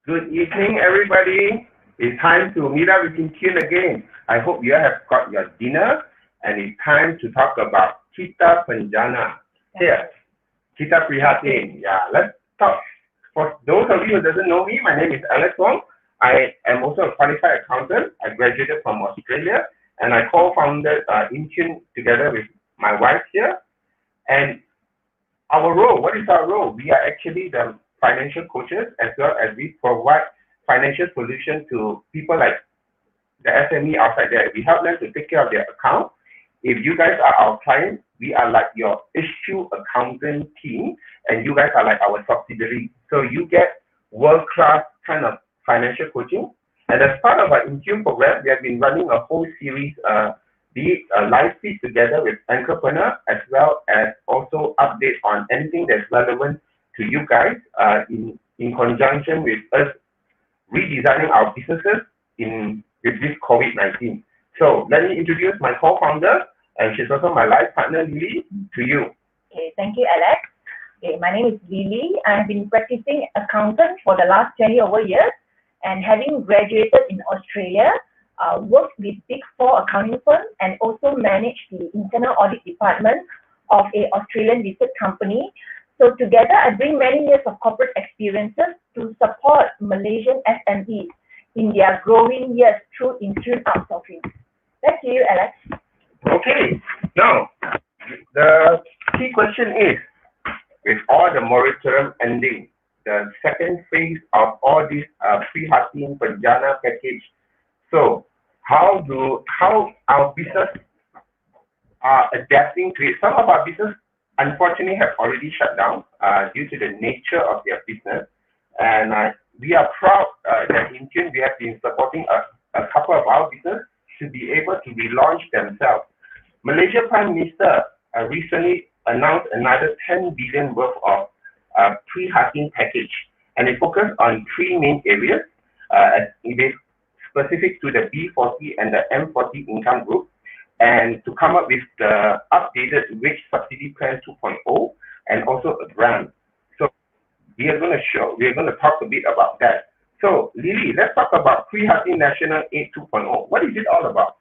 Good evening, everybody. It's time to meet up with InTune again. I hope you have got your dinner, and it's time to talk about 𝗟𝗏 𝗃𝗀𝗃. Here, 𝗟𝗏 Prihatin. Yeah, let's talk. For those of you who doesn't know me, my name is Wong. I am also a qualified accountant. I graduated from Australia, and I co-founded InTune together with my wife here. And our role, what is our role? We are actually the financial coaches, as well as we provide financial solutions to people like the SME outside there. We help them to take care of their account. If you guys are our client, we are like your issue accountant team, and you guys are like our subsidiary. So you get world-class kind of financial coaching. And as part of our InTune program, we have been running a whole series, be it a live feed together with 𝗟𝗏𝗃𝗃𝗃, as well as also update on anything that's relevant to you guys in conjunction with us redesigning our businesses with this COVID-19. So let me introduce my co-founder, and she's also my life partner, Lily, to you. Okay, thank you, Alex. Okay, my name is Lily. I've been practicing accountant for the last 20 over years, and having graduated in Australia, worked with Big Four accounting firms and also managed the internal audit department of an Australian listed company. So together, I bring many years of corporate experiences to support Malaysian SMEs in their growing years through InTune outsourcing. Back to you, Alex. Okay, now the key question is, with all the moratorium ending, the second phase of all this Prihatin 𝗃𝗀𝗃𝗃 package. So how our business are adapting to it? Some of our business unfortunately have already shut down due to the nature of their business, and we are proud that InTune, we have been supporting a couple of our business to be able to relaunch themselves. Malaysia Prime Minister recently announced another 10 billion worth of Prihatin package, and it focused on three main areas. It is specific to the 𝐵40 and the 𝗟𝗏𝗃𝗃 income group, and to come up with the updated wage subsidy plan 2.0 and also a grant. So we are going to talk a bit about that. So Lily, let's talk about Prihatin National Aid 2.0. What is it all about?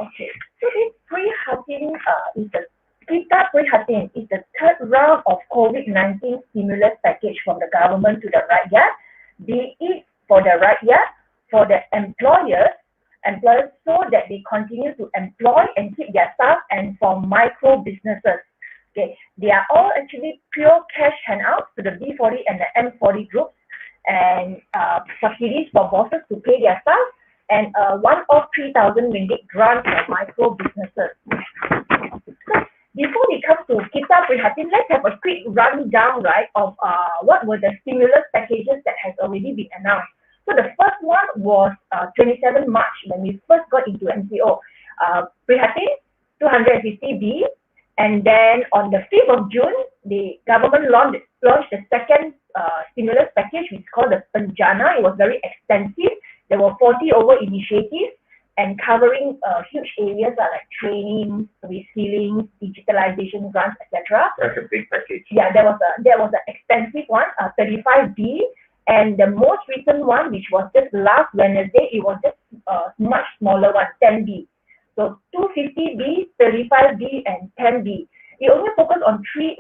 Okay, so this Prihatin 𝗟𝗏 Prihatin is the third round of COVID-19 stimulus package from the government to the Rakyat, be it for the Rakyat, for the employers, so that they continue to employ and keep their staff, and for micro businesses. Okay, they are all actually pure cash handouts to the 𝐵40 and the 𝗟𝗏𝗃𝗃 groups, and subsidies for bosses to pay their staff, and one-off 3,000 ringgit grant for micro businesses. So before we come to 𝗟𝗏 Prihatin, let's have a quick rundown, right, of what were the stimulus packages that has already been announced. So the first one was 27 March when we first got into MCO. Prihatin 250B, and then on the 5th of June, the government launched the second stimulus package, which is called the 𝗃𝗀𝗃𝗃. It was very extensive. There were 40 over initiatives and covering huge areas like training, reskilling, digitalization grants, etc. That's a big package. Yeah, there was an expensive one, 35B. And the most recent one, which was just last Wednesday, it was just a much smaller one, 10B. So 250B, 35B, and 10B. It only focused on three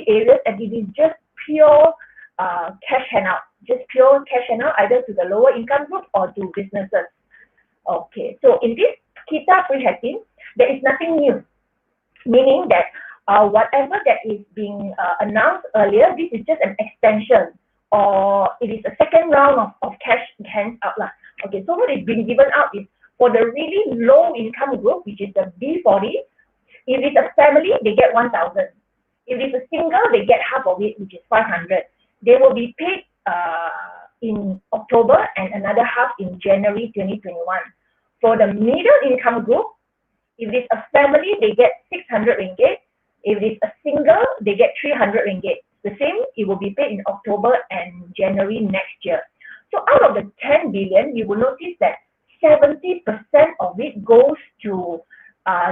areas, and it is just pure cash handout, either to the lower income group or to businesses. Okay, so in this 𝗟𝗏 Prihatin, there is nothing new, meaning that whatever that is being announced earlier, this is just an extension, or it is a second round of cash hands out. Okay, so what is being given out is for the really low income group, which is the 𝐵40. If it's a family, they get 1,000. If it's a single, they get half of it, which is 500. They will be paid in October and another half in January 2021. For the middle income group, if it's a family, they get 600 ringgit. If it's a single, they get 300 ringgit. The same, it will be paid in October and January next year. So out of the 10 billion, you will notice that 70% of it goes to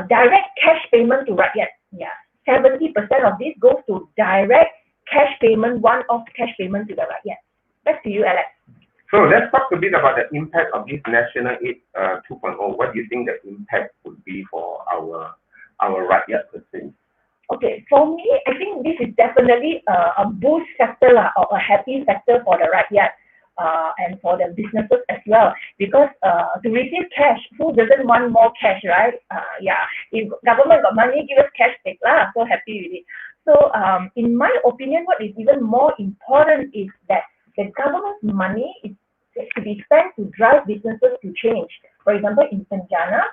direct cash payment to Rakyat. Yeah, 70% of this goes to direct cash payment, one-off cash payment to the Rakyat. Back to you, Alex. So let's talk a bit about the impact of this National Aid 2.0. What do you think the impact would be for our Rakyat person? Okay, for me, I think this is definitely a boost factor or a happy factor for the Rakyat and for the businesses as well. Because to receive cash, who doesn't want more cash, right? Yeah, if government got money, give us cash, take lah. So happy with it. So in my opinion, what is even more important is that the government's money is to be spent to drive businesses to change. For example, in Penjana,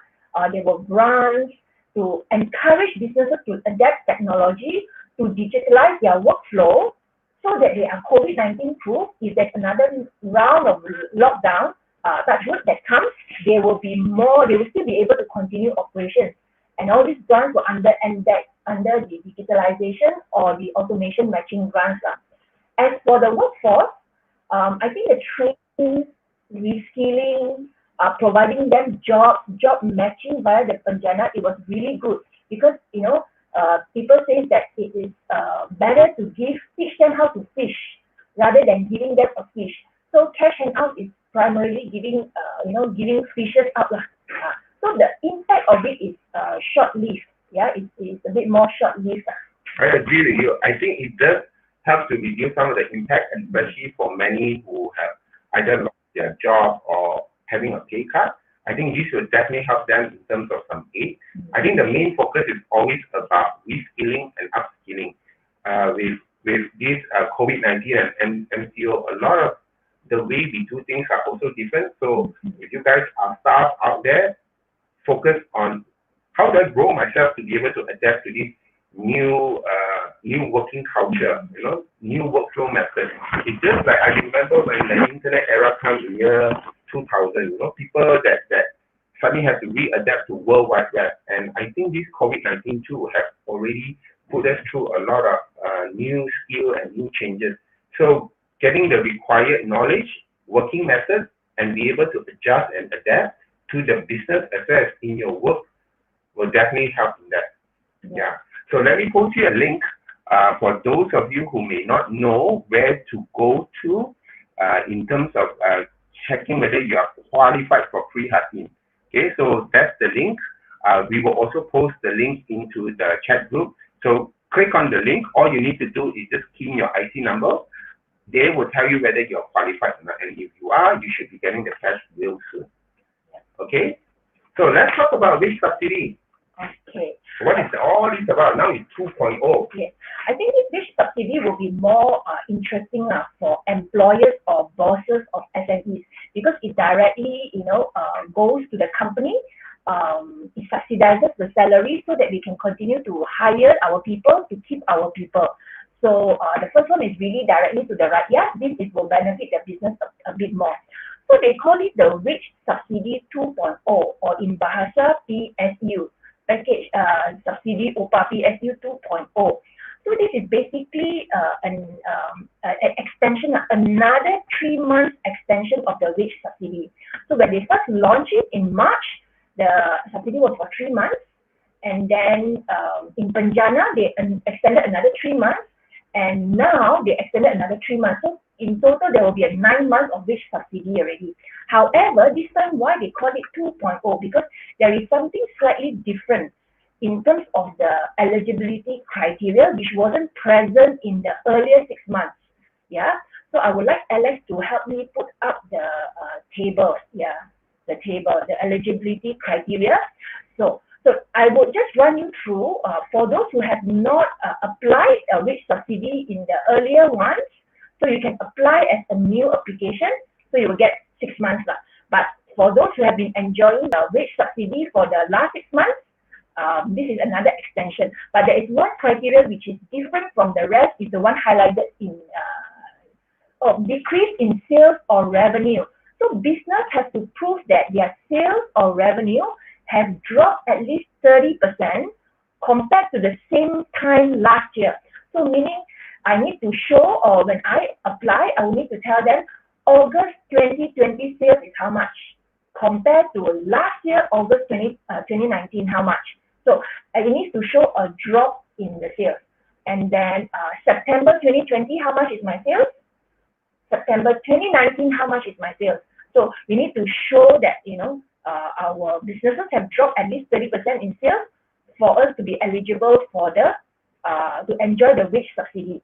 there were grants to encourage businesses to adapt technology, to digitalize their workflow, so that they are COVID-19 proof. If there's another round of lockdown, touch wood, that comes, they will still be able to continue operations. And all these grants were under the digitalization or the automation matching grants. As for the workforce, I think the training, reskilling, providing them job matching via the Penjana, it was really good, because people say that it is better to teach them how to fish rather than giving them a fish. So cash handout is primarily giving fishes out. So the impact of it is short-lived. Yeah, it's a bit more short-lived. I agree with you. I think it does help to reduce some of the impact, especially for many who have either lost their job or having a pay cut. I think this will definitely help them in terms of some aid. I think the main focus is always about reskilling and upskilling. With this COVID-19 and MCO, a lot of the way we do things are also different. So if you guys are staff out there, focus on how do I grow myself to be able to adapt to this new working culture, new workflow methods. It's just like I remember when the internet era comes in year 2000, people that suddenly have to readapt to World Wide Web. And I think this COVID-19 too has already put us through a lot of new skill and new changes. So getting the required knowledge, working methods, and be able to adjust and adapt to the business as well as in your work will definitely help in that. Yeah. So let me post you a link for those of you who may not know where to go to in terms of checking whether you are qualified for Prihatin. Okay, so that's the link. We will also post the link into the chat group. So click on the link. All you need to do is just key in your IC number. They will tell you whether you're qualified or not. And if you are, you should be getting the cash real soon. Okay, so let's talk about this subsidy. Okay. What is all this about? Now it's 2.0. Yes. I think this subsidy will be more interesting for employers or bosses of SMEs, because it directly, goes to the company. It subsidizes the salary so that we can continue to hire our people, to keep our people. So the first one is really directly to the Rakyat. This will benefit the business a bit more. So they call it the Wage Subsidy 2.0, or in Bahasa PSU. Package subsidy 𝗟𝗶𝗃𝗍 2.0. So this is basically an extension, another 3 months extension of the wage subsidy. So when they first launched it in March, the subsidy was for 3 months, and then in Penjana they extended another 3 months, and now they extended another 3 months. So in total there will be a 9 months of wage subsidy already. However, this time why they call it 2.0, because there is something slightly different in terms of the eligibility criteria, which wasn't present in the earlier 6 months. Yeah. So I would like Alex to help me put up the table. Yeah, the eligibility criteria. So I would just run you through for those who have not applied a wage subsidy in the earlier ones. So you can apply as a new application. So you will get 6 months. But for those who have been enjoying the wage subsidy for the last 6 months, this is another extension. But there is one criteria which is different from the rest, is the one highlighted in decrease in sales or revenue. So business has to prove that their sales or revenue has dropped at least 30% compared to the same time last year. So meaning I need to show, or when I apply, I will need to tell them August 2020 sales is how much compared to last year, August 2019, how much. So it needs to show a drop in the sales. And then September 2020, how much is my sales? September 2019, how much is my sales? So we need to show that, our businesses have dropped at least 30% in sales for us to be eligible for the to enjoy the wage subsidy.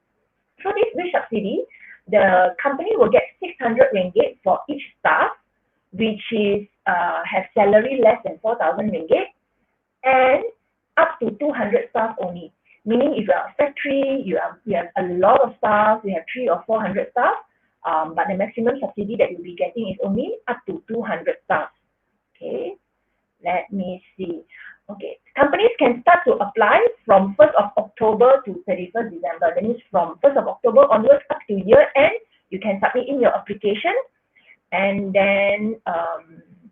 So this wage subsidy, the company will get 600 ringgit for each staff, which is has salary less than 4,000 ringgit, and up to 200 staff only. Meaning, if you are a factory, you have a lot of staff, you have 300 or 400 staff, but the maximum subsidy that you'll be getting is only up to 200 staff. Okay, let me see. Okay, companies can start to apply from 1st of October to 31st December. That means from 1st of October onwards up to year end, you can submit in your application. And then,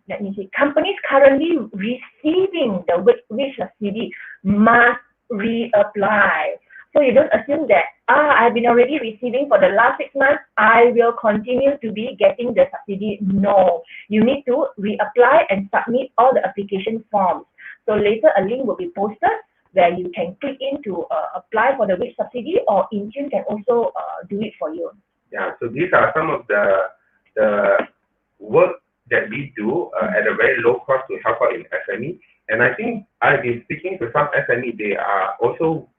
let me see, companies currently receiving the wage subsidy must reapply. So you don't assume that, I've been already receiving for the last 6 months, I will continue to be getting the subsidy. No, you need to reapply and submit all the application forms. So later a link will be posted where you can click in to apply for the wage subsidy, or InTune can also do it for you. Yeah, so these are some of the work that we do at a very low cost to help out in SME. And I think I've been speaking to some SME, they are also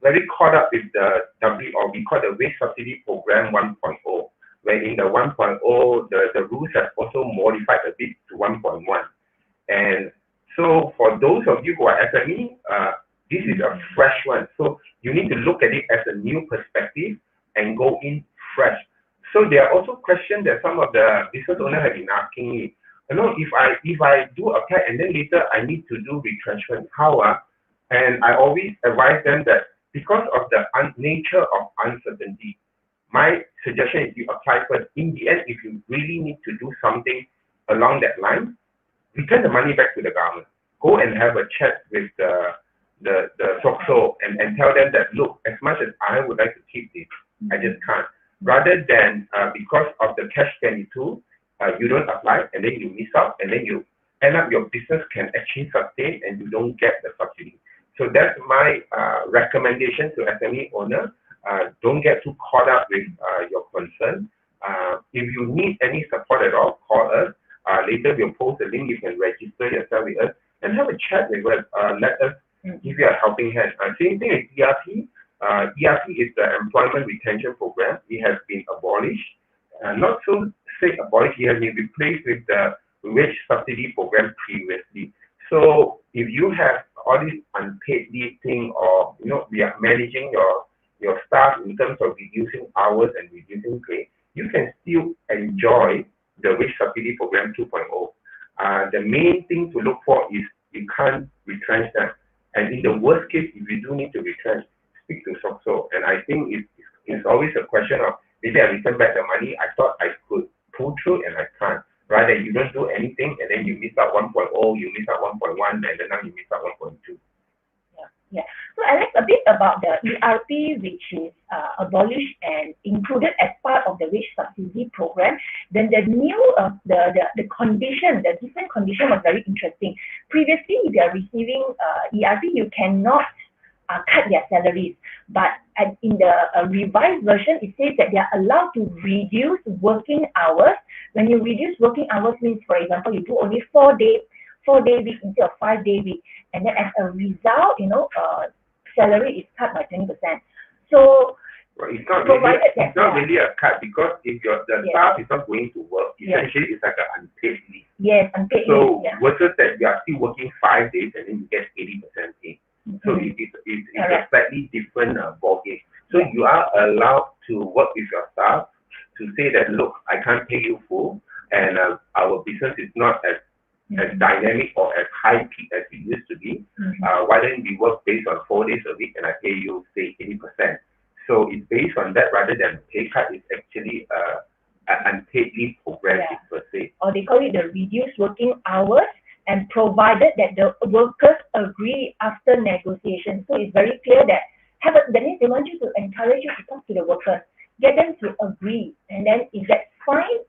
very caught up with the we call the wage subsidy program 1.0, where in the 1.0, the rules have also modified a bit to 1.1. And so for those of you who are SME, this is a fresh one. So you need to look at it as a new perspective and go in fresh. So there are also questions that some of the business owners have been asking me. If I do apply and then later I need to do retrenchment, how? And I always advise them that because of the nature of uncertainty, my suggestion is you apply first. In the end, if you really need to do something along that line, return the money back to the government. Go and have a chat with the SOCSO and tell them that, look, as much as I would like to keep this, I just can't. Rather than because of the catch-22, you don't apply and then you miss out and then you end up your business can actually sustain and you don't get the subsidy. So that's my recommendation to SME owners. Don't get too caught up with your concern. If you need any support at all, call us. Later we'll post a link. You can register yourself with us and have a chat with us. Let us give you a helping hand. Same thing with 𝐸𝑟𝑝. 𝐸𝑟𝑝 is the employment retention program. It has been abolished. Not so say abolished, it has been replaced with the wage subsidy program previously. So if you have all this unpaid leave thing, or we are managing your staff in terms of reducing hours and reducing pay, you can still enjoy the wage subsidy program 2.0. The main thing to look for is you can't retrench them. And in the worst case, if you do need to retrench, speak to SOCSO. And I think it's always a question of, maybe I return back the money, I thought I could pull through and I can't. Rather, you don't do anything and then you miss out 1.0, you miss out 1.1, and then now you miss out 1.2. Yeah. So Alex, a bit about the 𝗟𝗡, which is abolished and included as part of the wage subsidy program. Then the new, the condition, the different condition was very interesting. Previously, if you are receiving 𝗟𝗡, you cannot cut their salaries. But in the revised version, it says that they are allowed to reduce working hours. When you reduce working hours means, for example, you do only 4-day week instead of 5-day week. And then as a result, salary is cut by 20%. So well, it's not really a cut, because if the staff is not going to work, essentially it's like an unpaid leave. Yes, unpaid leave. So versus that you are still working 5 days and then you get 80% pay. So it's a slightly different ballgame. So you are allowed to work with your staff to say that, look, I can't pay you full, and our business is not as dynamic or as high peak as it used to be. Why don't we work based on 4 days a week and I pay you, say, 80%? So it's based on that rather than pay cut. It's actually an unpaid leave program per se. Or they call it the reduced working hours, and provided that the workers agree after negotiation. So it's very clear that that means they want you to encourage you to talk to the workers, get them to agree, and then if that's fine,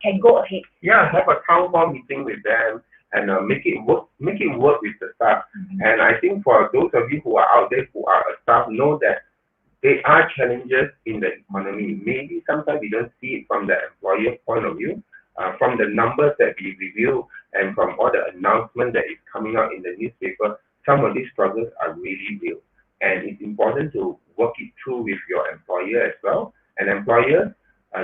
can go ahead. Yeah, have a town hall meeting with them and make it work with the staff. And I think for those of you who are out there who are a staff, know that there are challenges in the economy. Maybe sometimes we don't see it from the employer point of view, from the numbers that we review and from all the announcements that is coming out in the newspaper. Some of these struggles are really real, and it's important to work it through with your employer as well. And employers,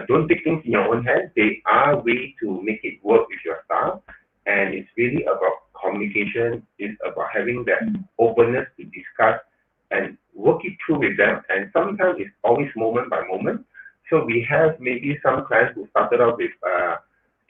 don't take things in your own hands. There are ways to make it work with your staff, and it's really about communication. It's about having that openness to discuss and work it through with them. And sometimes it's always moment by moment. So we have maybe some clients who started off with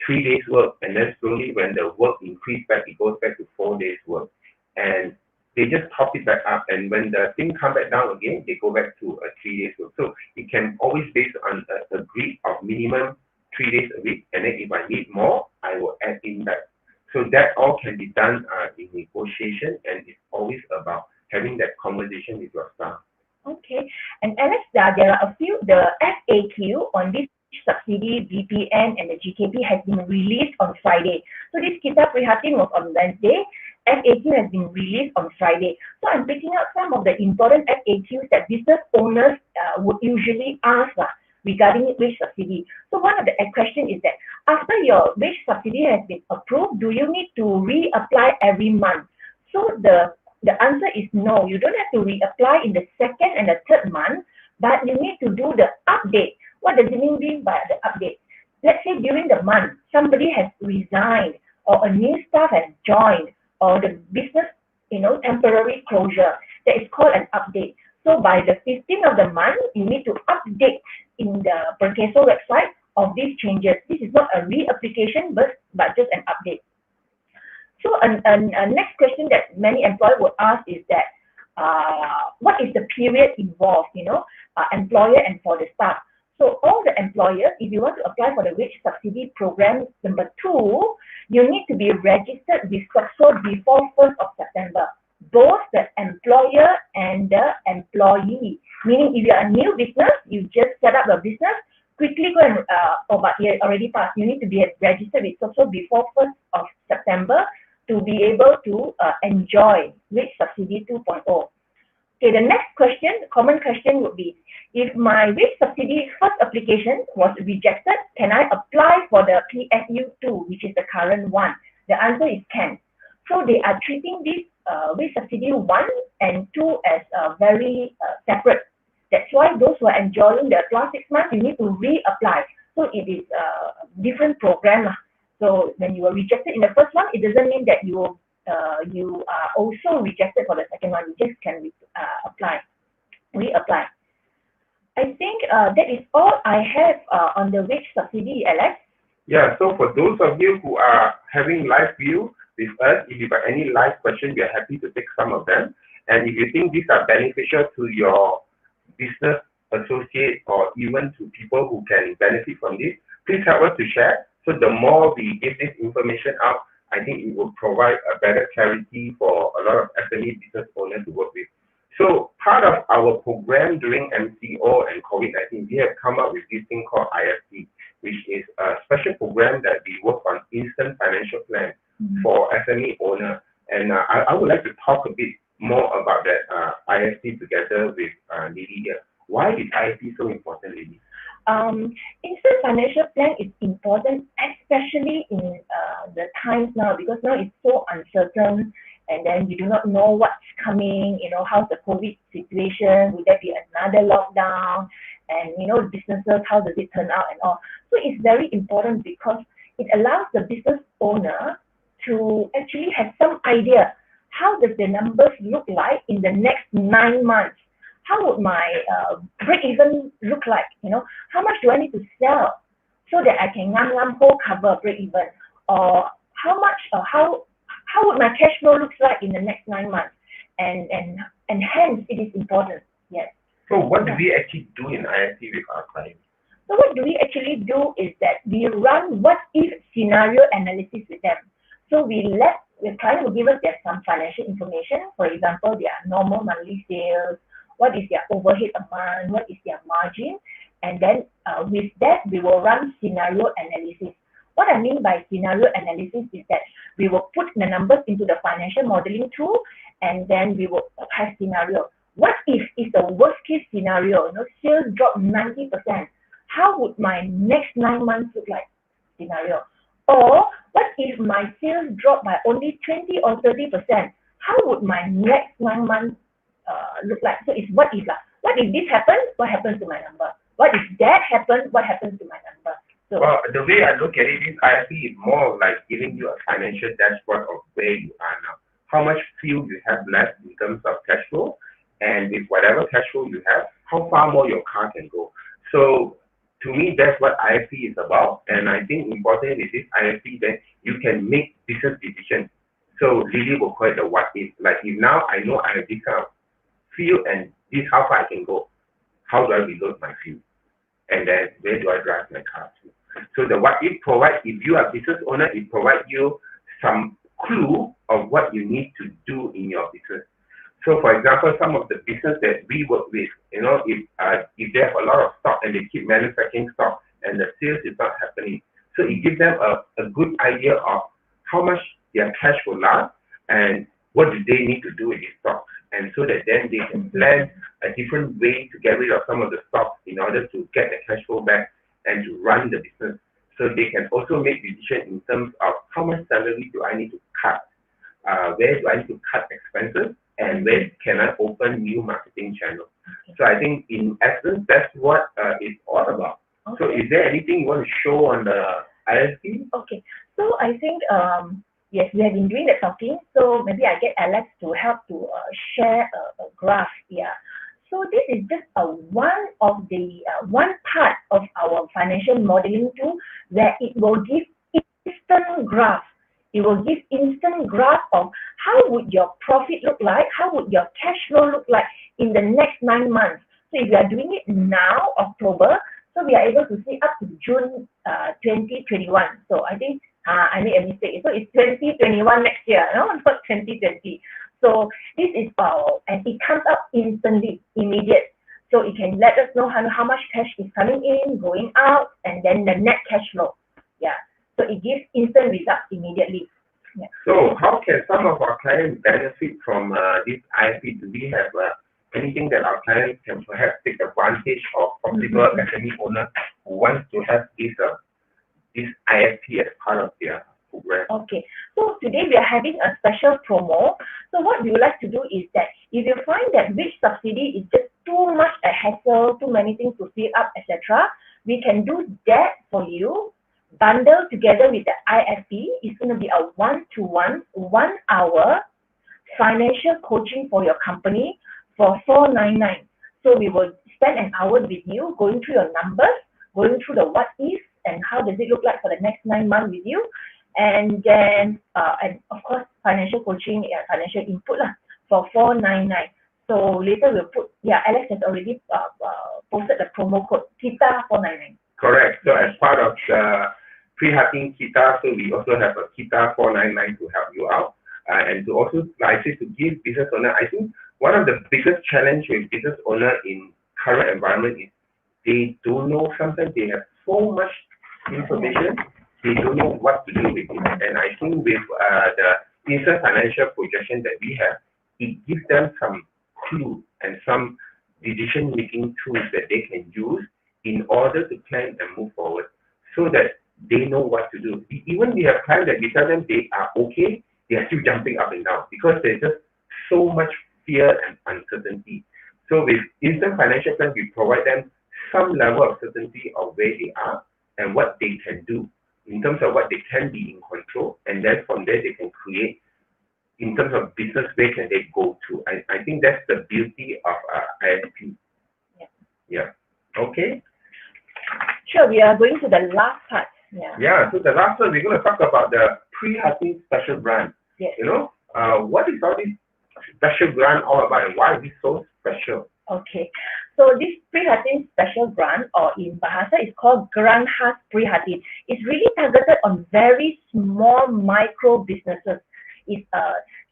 3 days work, and then slowly when the work increased back, it goes back to 4 days work. And they just top it back up, and when the thing come back down again, they go back to a 3 days work. So it can always based on a grid of minimum 3 days a week, and then if I need more, I will add in that. So that all can be done in negotiation, and it's always about having that conversation with your staff. Okay, and Alex, there are a few, the FAQ on this subsidy, VPN, and the GKP has been released on Friday. So this Kita Prihatin was on Wednesday. FAQ has been released on Friday. So I'm picking up some of the important FAQs that business owners would usually ask regarding wage subsidy. So one of the questions is that after your wage subsidy has been approved, do you need to reapply every month? So the answer is no. You don't have to reapply in the second and the third month, but you need to do the update. What does it mean by the update? Let's say during the month, somebody has resigned, or a new staff has joined, or the business, temporary closure. That is called an update. So by the 15th of the month, you need to update in the 𝗟𝗃𝐽𝐜 website of these changes. This is not a reapplication, but just an update. So a next question that many employers would ask is that, what is the period involved, employer and for the staff? So all the employers, if you want to apply for the wage subsidy program number 2, you need to be registered with SEPT before 1st of September. Both the employer and the employee. Meaning if you're a new business, you just set up a business, quickly go and, but you already passed. You need to be registered with SEPT before 1st of September to be able to enjoy wage subsidy 2.0. Okay, the next question, common question would be, if my wage subsidy first application was rejected, can I apply for the PSU2, which is the current one? The answer is can. So they are treating this wage subsidy 1 and 2 as very separate. That's why those who are enjoying the last 6 months, you need to reapply. So it is a different program. So when you were rejected in the first one, it doesn't mean that you are also rejected for the second one. You just can reapply. I think that is all I have on the wage subsidy, Alex. Yeah, so for those of you who are having live view with us, if you've got any live questions, we are happy to take some of them. And if you think these are beneficial to your business associate or even to people who can benefit from this, please help us to share. So the more we give this information out, I think it will provide a better clarity for a lot of SME business owners to work with. So part of our program during MCO and COVID-19, we have come up with this thing called IFP, which is a special program that we work on instant financial plan for SME owners. And I would like to talk a bit more about that IFP together with Lily here. Why is IFP so important, Lily? Instant financial plan is important, especially in the times now, because now it's so uncertain, and then you do not know what's coming, how's the COVID situation, will there be another lockdown, and businesses, how does it turn out and all. So it's very important because it allows the business owner to actually have some idea, how does the numbers look like in the next 9 months? How would my break-even look like? How much do I need to sell so that I can whole cover break-even? Or how much? How would my cash flow look like in the next 9 months? And hence it is important. Yes. So what do we actually do in IFP with our clients? So what do we actually do is that we run what-if scenario analysis with them. So the client will give us some financial information. For example, their normal monthly sales. What is their overhead a month, what is their margin, and then with that, we will run scenario analysis. What I mean by scenario analysis is that we will put the numbers into the financial modeling tool, and then we will have scenario. what if it's the worst case scenario, sales drop 90%? How would my next 9 months look like scenario? Or what if my sales drop by only 20 or 30%? How would my next 9 months look like? So it's what if. What if this happens? What happens to my number? What if that happens? What happens to my number? So, well, the way I look at it is IFP is more like giving you a financial dashboard of where you are now. How much fuel you have left in terms of cash flow, and with whatever cash flow you have, how far more your car can go. So to me, that's what IFP is about. And I think important is this IFP that you can make business decisions. So Lily will call it the what if. Like if now I know I have this kind of fuel and this how far I can go, how do I reload my fuel? And then where do I drive my car to? So the what if provides, if you are a business owner, it provides you some clue of what you need to do in your business. So for example, some of the business that we work with, if they have a lot of stock and they keep manufacturing stock and the sales is not happening, so it gives them a good idea of how much their cash will last and what do they need to do with these stocks, and so that then they can plan a different way to get rid of some of the stocks in order to get the cash flow back and to run the business. So they can also make decisions in terms of how much salary do I need to cut, where do I need to cut expenses, and where can I open new marketing channels. So I think in essence, that's what it's all about. Okay. So is there anything you want to show on the ISP? Okay, so I think, yes, we have been doing the talking, so maybe I get Alex to help to share a graph here. So this is just one part of our financial modeling tool where it will give instant graph. It will give instant graph of how would your profit look like, how would your cash flow look like in the next 9 months. So if you are doing it now, October, so we are able to see up to June 2021. So I think I made a mistake. So it's 2021 next year, not 2020. So this is and it comes up instantly, immediate. So it can let us know how much cash is coming in, going out, and then the net cash flow. Yeah. So it gives instant results immediately. Yeah. So how can some of our clients benefit from this IFP? Do we have anything that our clients can perhaps take advantage of, possible SME owner who wants to have this IFP as part of their program? Okay, so today we are having a special promo. So what we would like to do is that if you find that which subsidy is just too much a hassle, too many things to fill up, etc., we can do that for you. Bundle together with the IFP is going to be a 1-to-1, 1 hour financial coaching for your company for $499. So we will spend an hour with you going through your numbers, going through the what if and how does it look like for the next 9 months with you, and then and of course financial coaching, financial input for $499. So later we'll put, Alex has already posted the promo code 𝗟𝗏 499. Correct. So as part of the Prihatin 𝗟𝗏, so we also have a 𝗟𝗏 499 to help you out, and to also, like I say, to give business owner. I think one of the biggest challenge with business owner in current environment is they don't know. Sometimes they have so much information, they don't know what to do with it. And I think with the instant financial projection that we have, it gives them some clue and some decision-making tools that they can use in order to plan and move forward, so that they know what to do. Even we have clients that we tell them they are okay, they are still jumping up and down because there's just so much fear and uncertainty. So with instant financial plan, we provide them some level of certainty of where they are and what they can do in terms of what they can be in control, and then from there they can create in terms of business where can they go to. I think that's the beauty of ISP. Yeah. Okay. Sure, we are going to the last part. Yeah, so the last one we're going to talk about the Prihatin special brand. Yes. What is all this special brand all about and why is it so special? Okay, so this Prihatin special brand, or in Bahasa, is called Grant Khas Prihatin. It's really targeted on very small micro businesses. It's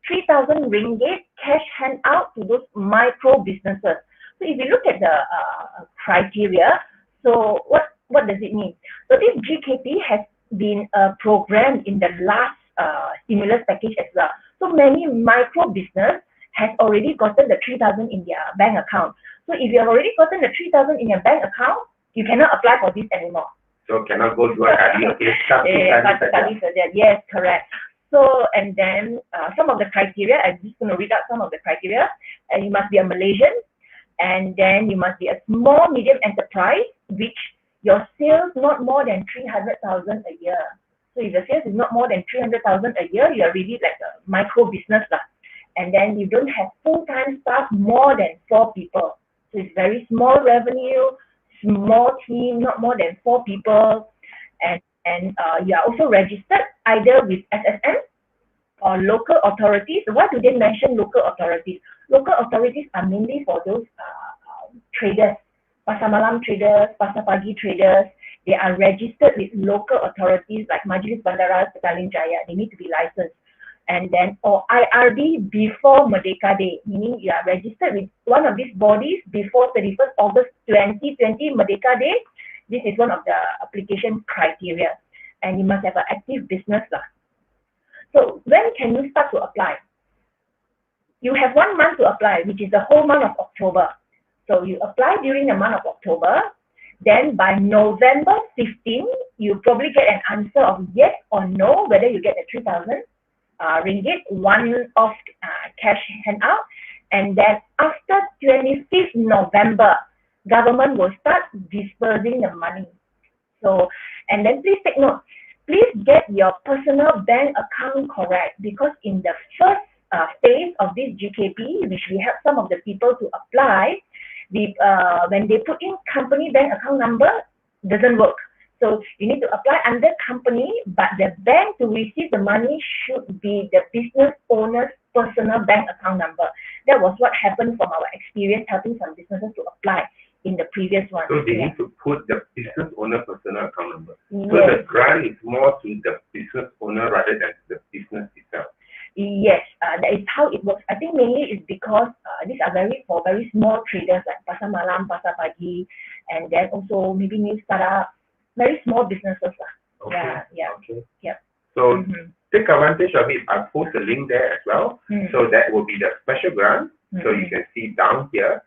3,000 ringgit cash handout to those micro businesses. So if you look at the criteria, so what does it mean? So this GKP has been programmed in the last stimulus package as well. So many micro business has already gotten the 3,000 in their bank account. So if you have already gotten the 3,000 in your bank account, you cannot apply for this anymore. So cannot go dua kali, okay? Satu kali saja. Yes, correct. So, and then some of the criteria, I'm just going to read out some of the criteria. You must be a Malaysian, and then you must be a small, medium enterprise, which your sales not more than 300,000 a year. So if the sales is not more than 300,000 a year, you are really like a micro business lah. And then you don't have full-time staff more than 4 people. So it's very small revenue, small team, not more than 4 people, and you are also registered either with SSM or local authorities. Why do they mention local authorities? Local authorities are mainly for those traders, pasar malam traders, pasar pagi traders. They are registered with local authorities like Majlis Bandara 𝗟𝗏𝗃𝗃. They need to be licensed. And then, or IRB before Merdeka Day, meaning you are registered with one of these bodies before 31st August 2020, Merdeka Day. This is one of the application criteria. And you must have an active business lah. So when can you start to apply? You have 1 month to apply, which is the whole month of October. So you apply during the month of October. Then by November 15, you probably get an answer of yes or no, whether you get the 3,000 ringgit, one-off cash handout. And then after 25th November, government will start dispersing the money. So, and then please take note, please get your personal bank account correct, because in the first phase of this GKP, which we help some of the people to apply, when they put in company bank account number, doesn't work. So you need to apply under company, but the bank to receive the money should be the business owner's personal bank account number. That was what happened from our experience helping some businesses to apply in the previous one. So they need to put the business owner personal account number. Yes. So the grant is more to the business owner rather than the business itself. Yes, that is how it works. I think mainly it's because these are for very small traders like pasar malam, pasar pagi, and then also maybe new startup, very small businesses. Okay. Yeah. Okay. Yeah. So take advantage of it. I'll post a link there as well. So that will be the special grant. So you can see down here,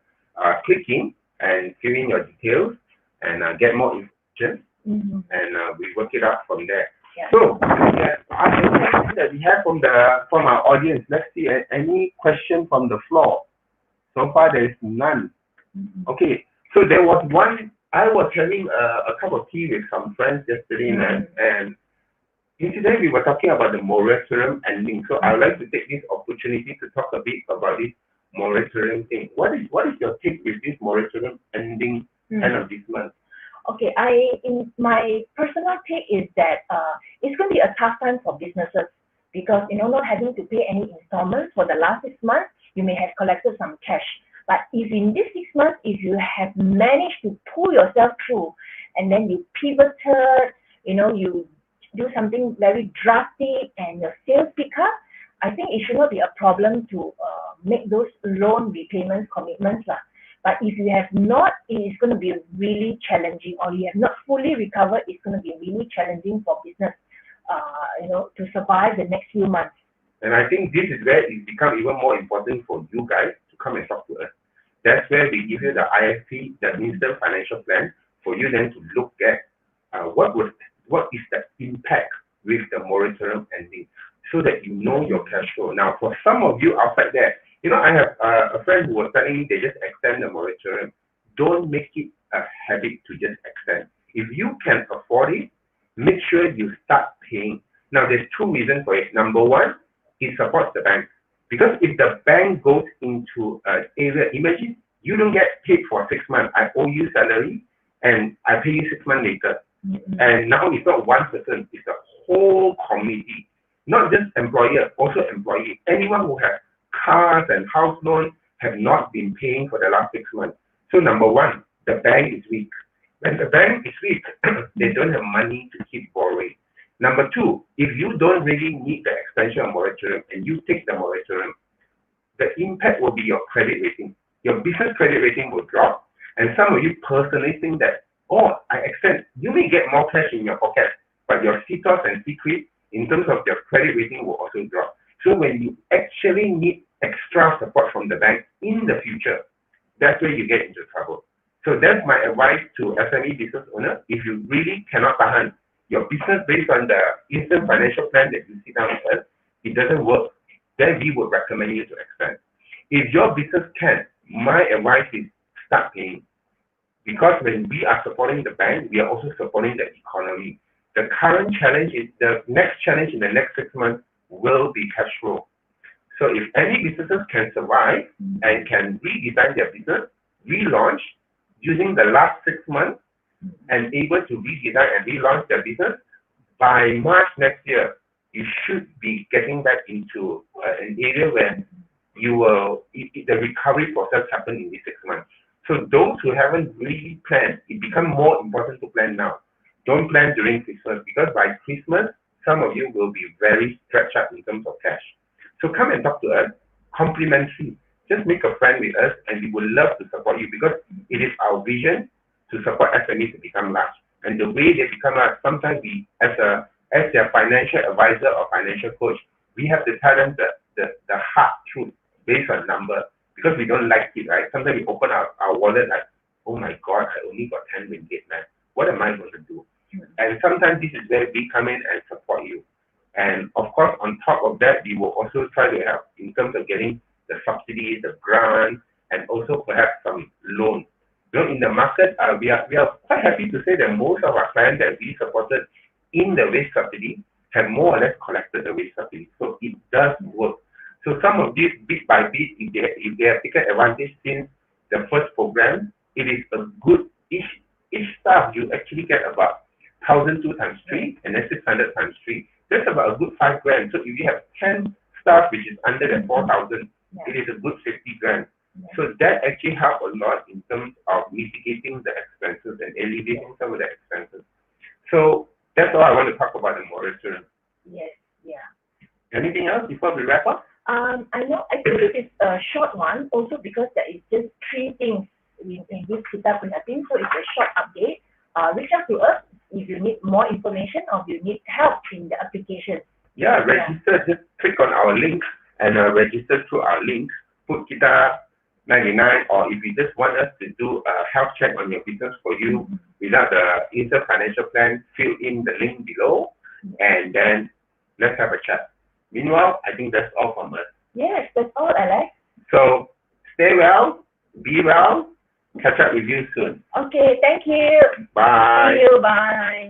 click in and fill in your details and get more information, and we work it out from there. Yeah. So other questions that we have from our audience. Let's see, any question from the floor. So far there is none. Okay, so there was one. I was having a cup of tea with some friends yesterday night, and today we were talking about the moratorium ending. So I would like to take this opportunity to talk a bit about this moratorium thing. What is your take with this moratorium ending end of this month? Okay, in my personal take is that it's going to be a tough time for businesses, because not having to pay any installments for the last 6 months, you may have collected some cash. But if in this 6 months, if you have managed to pull yourself through, and then you pivoted, you do something very drastic and your sales pick up, I think it should not be a problem to make those loan repayments commitments lah. But if you have not, it is going to be really challenging, or you have not fully recovered, it's going to be really challenging for business, to survive the next few months. And I think this is where it becomes even more important for you guys to come and talk to us. That's where we give you the IFP, the Minister Financial Plan, for you then to look at what is the impact with the moratorium ending, so that you know your cash flow. Now, for some of you outside there, I have a friend who was telling me they just extend the moratorium. Don't make it a habit to just extend. If you can afford it, make sure you start paying. Now, there's 2 reasons for it. Number one, it supports the bank. Because if the bank goes into an area, imagine you don't get paid for 6 months. I owe you salary and I pay you 6 months later. And now it's not one person, it's the whole community. Not just employer, also employee. Anyone who has cars and house loans have not been paying for the last 6 months. So number one, the bank is weak. When the bank is weak, they don't have money to keep borrowing. Number two, if you don't really need the extension of moratorium and you take the moratorium, the impact will be your credit rating. Your business credit rating will drop. And some of you personally think that, oh, I extend, you may get more cash in your pocket, but your 𝐶𝑠 and 𝐶𝐶𝐻 in terms of your credit rating will also drop. So when you actually need extra support from the bank in the future, that's where you get into trouble. So that's my advice to SME business owner. If you really cannot tahan your business based on the instant financial plan that you sit down with us, it doesn't work, then we would recommend you to expand. If your business can, my advice is start paying. Because when we are supporting the bank, we are also supporting the economy. The current challenge is, the next challenge in the next 6 months will be cash flow. So if any businesses can survive and can redesign their business, relaunch using the last 6 months and able to redesign and relaunch their business, by March next year, you should be getting back into an area where you will, the recovery process happen in these 6 months. So those who haven't really planned, it becomes more important to plan now. Don't plan during Christmas, because by Christmas, some of you will be very stretched out in terms of cash. So come and talk to us, complimentary. Just make a friend with us, and we would love to support you, because it is our vision to support SMEs to become large. And the way they become large, sometimes we, as their financial advisor or financial coach, we have to tell them the hard truth based on number, because we don't like it, right? Sometimes we open our wallet like, oh my God, I only got 10 ringgit, man. What am I going to do? And sometimes this is where we come in and support you. And of course, on top of that, we will also try to help in terms of getting the subsidies, the grants, and also perhaps some loans. You know, in the market, we are quite happy to say that most of our clients that we supported in the wage subsidy have more or less collected the wage subsidy. So it does work. So some of these, bit by bit, if they have taken advantage since the first program, it is a good, each staff, you actually get about 1,002 times 3, and then 600 times 3. That's about a good 5 grand. So if you have 10 staff, which is under the 4,000, it is a good 50 grand. So that actually helps a lot in terms of mitigating the expenses and alleviating some of the expenses. So that's all I want to talk about the moratorium. Yes, yeah. Anything else before we wrap up? I know actually it's a short one, also because there is just 3 things in this Kita Prihatin, so it's a short update. Reach out to us if you need more information or if you need help in the application. Yeah, register. Just click on our link and register through our link. Put Kita 99, or if you just want us to do a health check on your business for you without the instant financial plan, fill in the link below, and then let's have a chat. Meanwhile, I think that's all from us. Yes, that's all, Alex. So stay well, be well, catch up with you soon. Okay, thank you. Bye. See you, bye.